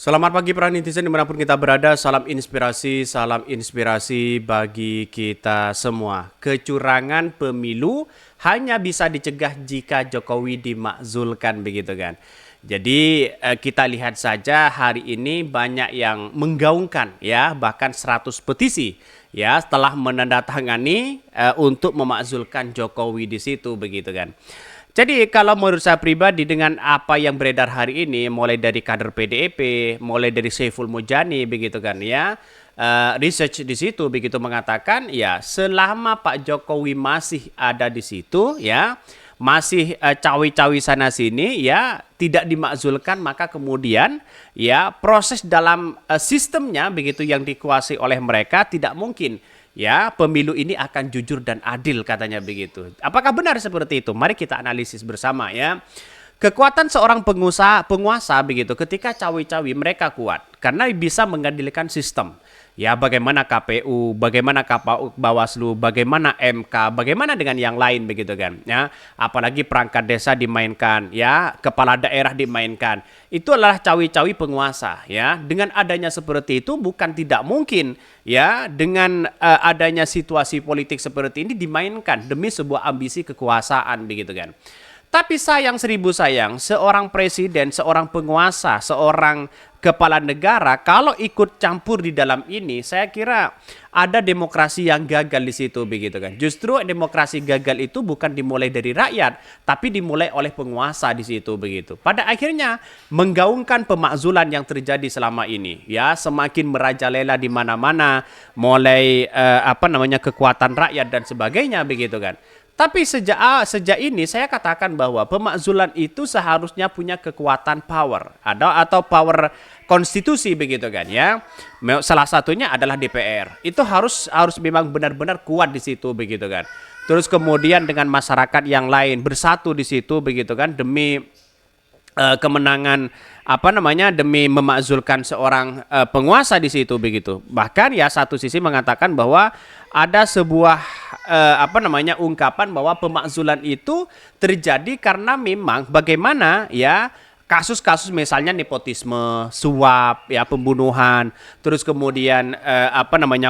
Selamat pagi para netizen dimanapun kita berada, salam inspirasi bagi kita semua. Kecurangan pemilu hanya bisa dicegah jika Jokowi dimakzulkan begitu kan. Jadi kita lihat saja hari ini banyak yang menggaungkan ya bahkan 100 petisi ya setelah menandatangani untuk memakzulkan Jokowi di situ begitu kan. Jadi kalau menurut saya pribadi dengan apa yang beredar hari ini, mulai dari kader PDIP, mulai dari Saiful Mujani begitu kan ya, research di situ begitu mengatakan ya selama Pak Jokowi masih ada di situ ya, masih cawi-cawi sana sini ya tidak dimakzulkan maka kemudian ya proses dalam sistemnya begitu yang dikuasai oleh mereka tidak mungkin ya pemilu ini akan jujur dan adil katanya begitu. Apakah benar seperti itu? Mari kita analisis bersama ya. Kekuatan seorang penguasa begitu ketika cawi-cawi mereka kuat karena bisa mengendalikan sistem. Ya bagaimana KPU, bagaimana KPU, Bawaslu, bagaimana MK, bagaimana dengan yang lain begitu kan. Ya, apalagi perangkat desa dimainkan, ya, kepala daerah dimainkan. Itu adalah cawi-cawi penguasa ya. Dengan adanya seperti itu bukan tidak mungkin ya dengan adanya situasi politik seperti ini dimainkan demi sebuah ambisi kekuasaan begitu kan. Tapi sayang seribu sayang, seorang presiden, seorang penguasa, seorang kepala negara kalau ikut campur di dalam ini, saya kira ada demokrasi yang gagal di situ begitu kan. Justru demokrasi gagal itu bukan dimulai dari rakyat, tapi dimulai oleh penguasa di situ begitu. Pada akhirnya menggaungkan pemakzulan yang terjadi selama ini, ya semakin merajalela di mana-mana, mulai kekuatan rakyat dan sebagainya begitu kan. Tapi sejak ini saya katakan bahwa pemakzulan itu seharusnya punya kekuatan power atau power konstitusi begitu kan ya. Salah satunya adalah DPR. Itu harus memang benar-benar kuat di situ begitu kan. Terus kemudian dengan masyarakat yang lain bersatu di situ begitu kan demi kemenangan demi memakzulkan seorang penguasa di situ begitu. Bahkan ya satu sisi mengatakan bahwa ada sebuah ungkapan bahwa pemakzulan itu terjadi karena memang bagaimana ya kasus-kasus misalnya nepotisme, suap, ya pembunuhan, terus kemudian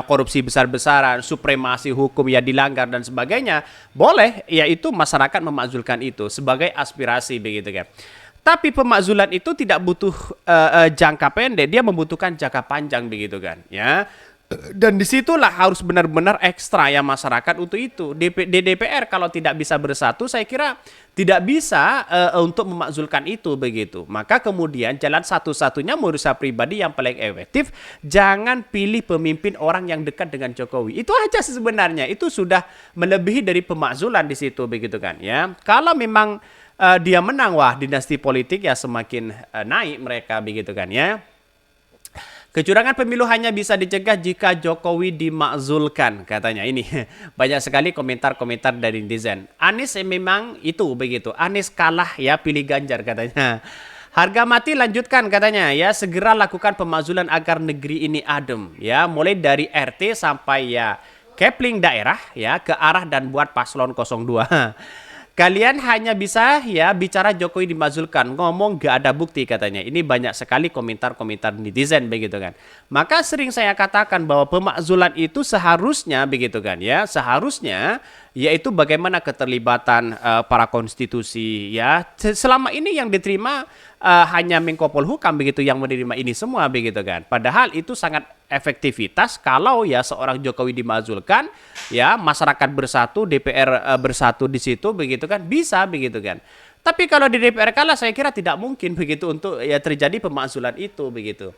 korupsi besar-besaran, supremasi hukum ya dilanggar dan sebagainya, boleh yaitu masyarakat memakzulkan itu sebagai aspirasi begitu kan. Tapi pemakzulan itu tidak butuh jangka pendek, dia membutuhkan jangka panjang begitu kan, ya. Dan disitulah harus benar-benar ekstra ya masyarakat untuk itu. DPR kalau tidak bisa bersatu, saya kira tidak bisa untuk memakzulkan itu begitu. Maka kemudian jalan satu-satunya menurut saya pribadi yang paling efektif, jangan pilih pemimpin orang yang dekat dengan Jokowi. Itu aja sebenarnya, itu sudah melebihi dari pemakzulan di situ begitu kan, ya. Kalau memang dia menang, wah dinasti politik ya semakin naik mereka begitu kan ya. Kecurangan pemilu hanya bisa dicegah jika Jokowi dimakzulkan katanya. Ini banyak sekali komentar-komentar dari netizen. Anies memang itu begitu. Anies kalah ya pilih Ganjar katanya. Harga mati lanjutkan katanya ya, segera lakukan pemakzulan agar negeri ini adem ya, mulai dari RT sampai ya Kepling daerah ya ke arah dan buat paslon 02. Kalian hanya bisa ya bicara Jokowi dimakzulkan, ngomong gak ada bukti katanya. Ini banyak sekali komentar-komentar netizen begitu kan. Maka sering saya katakan bahwa pemakzulan itu seharusnya begitu kan ya, seharusnya yaitu bagaimana keterlibatan para konstitusi ya. Selama ini yang diterima hanya Menko Polhukam begitu yang menerima ini semua begitu kan. Padahal itu sangat efektivitas kalau ya seorang Jokowi dimakzulkan ya masyarakat bersatu, DPR bersatu di situ begitu kan, bisa begitu kan. Tapi kalau di DPR kalah saya kira tidak mungkin begitu untuk ya terjadi pemakzulan itu begitu.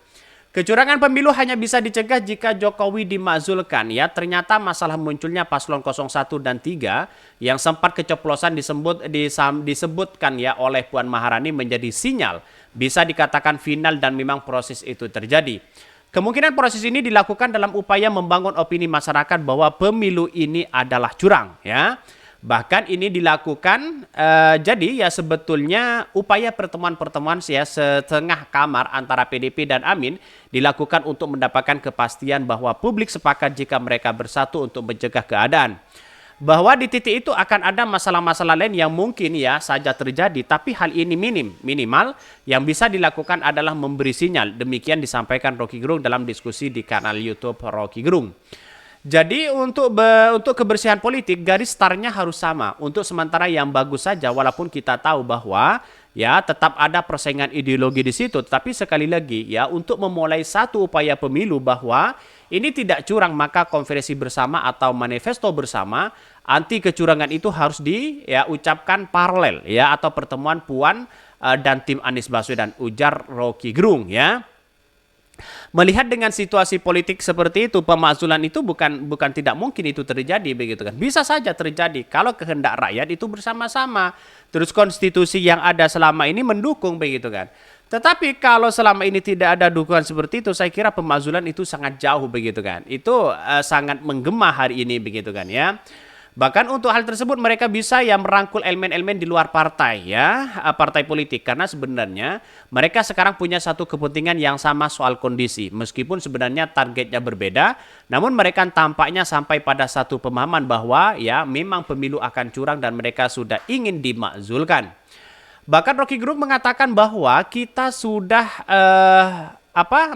Kecurangan pemilu hanya bisa dicegah jika Jokowi dimakzulkan ya. Ternyata masalah munculnya paslon 01 dan 3 yang sempat keceplosan disebutkan ya oleh Puan Maharani menjadi sinyal bisa dikatakan final dan memang proses itu terjadi. Kemungkinan proses ini dilakukan dalam upaya membangun opini masyarakat bahwa pemilu ini adalah curang ya. Bahkan ini dilakukan jadi ya sebetulnya upaya pertemuan-pertemuan ya setengah kamar antara PDIP dan Amin dilakukan untuk mendapatkan kepastian bahwa publik sepakat jika mereka bersatu untuk mencegah keadaan. bahwa di titik itu akan ada masalah-masalah lain yang mungkin ya saja terjadi, tapi hal ini minimal yang bisa dilakukan adalah memberi sinyal. Demikian disampaikan Rocky Gerung dalam diskusi di kanal YouTube Rocky Gerung. Jadi untuk kebersihan politik garis startnya harus sama. Untuk sementara yang bagus saja, walaupun kita tahu bahwa ya tetap ada persaingan ideologi di situ. Tapi sekali lagi ya, untuk memulai satu upaya pemilu bahwa ini tidak curang, maka konferensi bersama atau manifesto bersama anti kecurangan itu harus diucapkan paralel ya, atau pertemuan Puan dan tim Anies Baswedan, ujar Rocky Gerung ya. Melihat dengan situasi politik seperti itu, pemakzulan itu bukan tidak mungkin itu terjadi begitu kan. Bisa saja terjadi kalau kehendak rakyat itu bersama-sama. Terus konstitusi yang ada selama ini mendukung begitu kan. Tetapi kalau selama ini tidak ada dukungan seperti itu, saya kira pemakzulan itu sangat jauh begitu kan. Itu sangat menggema hari ini begitu kan ya. Bahkan untuk hal tersebut mereka bisa ya merangkul elemen-elemen di luar partai ya, partai politik. Karena sebenarnya mereka sekarang punya satu kepentingan yang sama soal kondisi. Meskipun sebenarnya targetnya berbeda, namun mereka tampaknya sampai pada satu pemahaman bahwa ya memang pemilu akan curang dan mereka sudah ingin dimakzulkan. Bahkan Rocky Gerung mengatakan bahwa kita sudah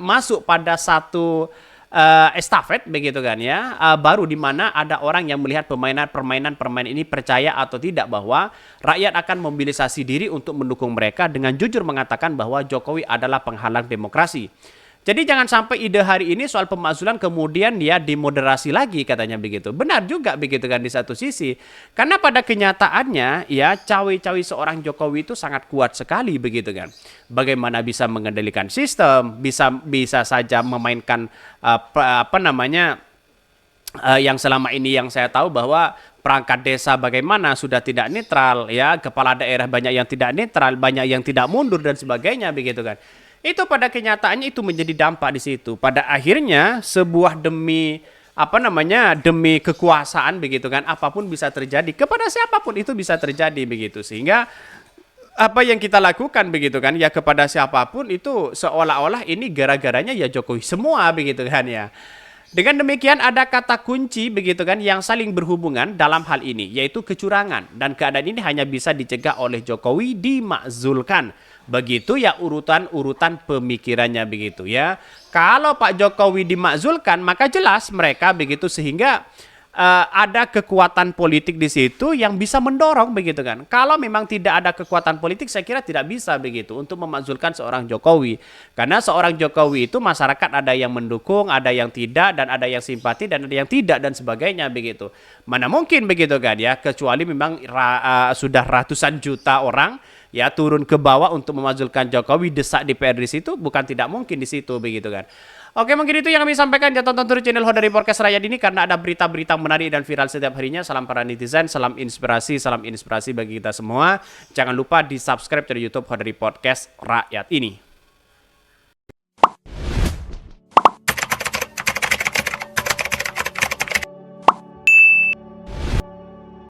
masuk pada satu estafet begitu kan ya, baru di mana ada orang yang melihat permainan ini percaya atau tidak bahwa rakyat akan mobilisasi diri untuk mendukung mereka dengan jujur mengatakan bahwa Jokowi adalah penghalang demokrasi. Jadi jangan sampai ide hari ini soal pemakzulan kemudian ya dimoderasi lagi katanya begitu. Benar juga begitu kan di satu sisi. Karena pada kenyataannya ya cawe-cawe seorang Jokowi itu sangat kuat sekali begitu kan. Bagaimana bisa mengendalikan sistem, bisa saja memainkan yang selama ini yang saya tahu bahwa perangkat desa bagaimana sudah tidak netral ya, kepala daerah banyak yang tidak netral, banyak yang tidak mundur dan sebagainya begitu kan. Itu pada kenyataannya itu menjadi dampak di situ. Pada akhirnya sebuah demi kekuasaan begitu kan, apapun bisa terjadi kepada siapapun, itu bisa terjadi begitu. Sehingga apa yang kita lakukan begitu kan ya kepada siapapun itu seolah-olah ini gara-garanya ya Jokowi semua begitu kan ya. Dengan demikian ada kata kunci begitu kan yang saling berhubungan dalam hal ini, yaitu kecurangan, dan keadaan ini hanya bisa dicegah oleh Jokowi dimakzulkan. Begitu ya urutan pemikirannya begitu ya. Kalau Pak Jokowi dimakzulkan maka jelas mereka begitu, sehingga ada kekuatan politik di situ yang bisa mendorong begitu kan. Kalau memang tidak ada kekuatan politik, saya kira tidak bisa begitu untuk memakzulkan seorang Jokowi. Karena seorang Jokowi itu masyarakat ada yang mendukung, ada yang tidak, dan ada yang simpati dan ada yang tidak dan sebagainya begitu. Mana mungkin begitu kan ya, kecuali memang sudah ratusan juta orang ya turun ke bawah untuk memakzulkan Jokowi, desak DPR di situ, bukan tidak mungkin di situ begitu kan. Oke, mungkin itu yang kami sampaikan. Jangan tonton terus channel Hodari Podcast Rakyat ini karena ada berita-berita menarik dan viral setiap harinya. Salam para netizen, salam inspirasi bagi kita semua. Jangan lupa di subscribe channel YouTube Hodari Podcast Rakyat ini.